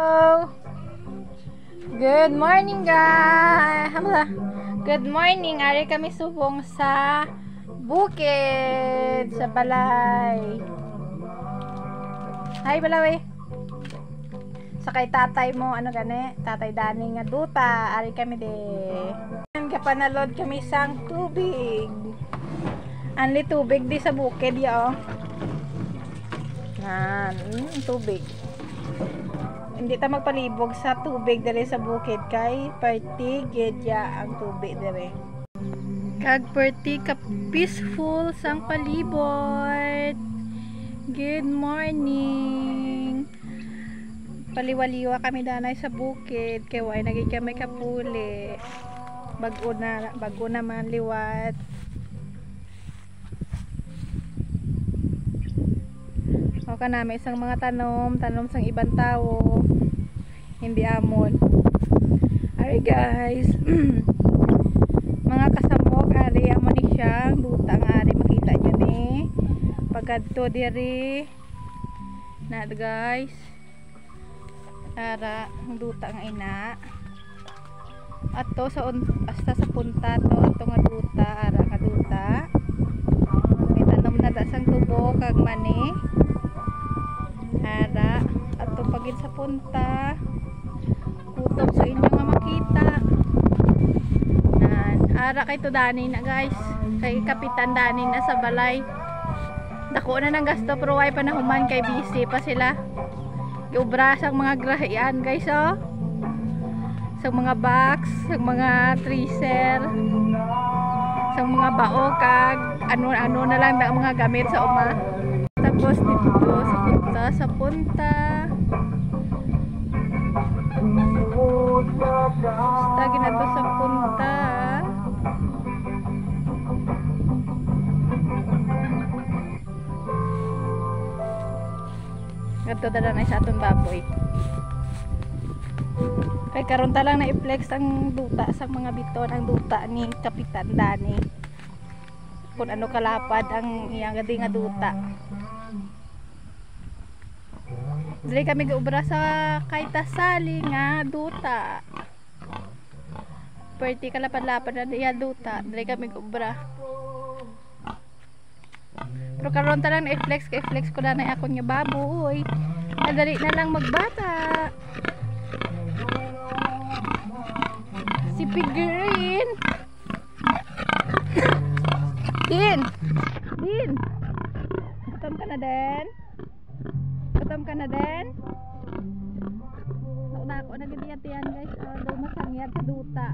Hello. Good morning guys. Good morning. Ari kami subong sa bukid sa balay. Hi balay. Sakay tatay mo ano gani? Tatay Dani nga duta. Ari kami de. Kapanalod kami sang tubig. Anli tubig di sa bukid yo. Tubig. Hindi ta magpalibog sa tubig dere sa bukid kay party gedya ang tubig dere. Kag party ka peaceful sang palibot. Good morning. Paliwaliwa kami danay sa bukid kay way naging kami kapuli. Bago na man liwat. O ka namin isang mga tanom sang ibang tao, hindi amon. Ari guys, mga kasamok, ari amon ni siya, duta nga ari makita nyo ni pagkadto diri na guys, ara duta nga ina ato sa hasta sa punta to ato nga duta, ara nga duta may tanom na dasang tubo kag mani. Ara ato pagin sa punta kutob sa inyo nga makita ara kay to Dani na guys, kay Kapitan Dani na sa balay. Dako na ng gasto pero way pa nahuman kay busy pa sila giubra sang mga grahian guys oh, sang mga box, sang mga tracer, sang mga bao kag ano na lang na mga gamit sa uma. Tapos dito sa punta lagi na to sa punta ganito dala na sa atong baboy kay karon ta lang na i-flex ang duta sa mga biton, ang duta ni Kapitan Dani kung ano kalapad ang iyang gadi nga duta. Dili kami giubra sa kay Tasali nga duta. Perti kalapad-lapad na iya duta. Dili kami giubra. Pero karon ta lang i-flex kay flex ko na ako nga baboy. Dali na lang magbata. Si Pigrin. Din. Gutom ka na din? Gutom ka na din? Nauna ako nagigiyat-yan guys. Daw masangyat sa duta.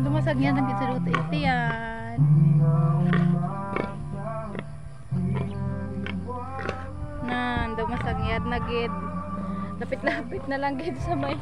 Dumasagyan na sa duta ito yan. Dumasagyan na gid. Lapit-lapit na lang gid sa may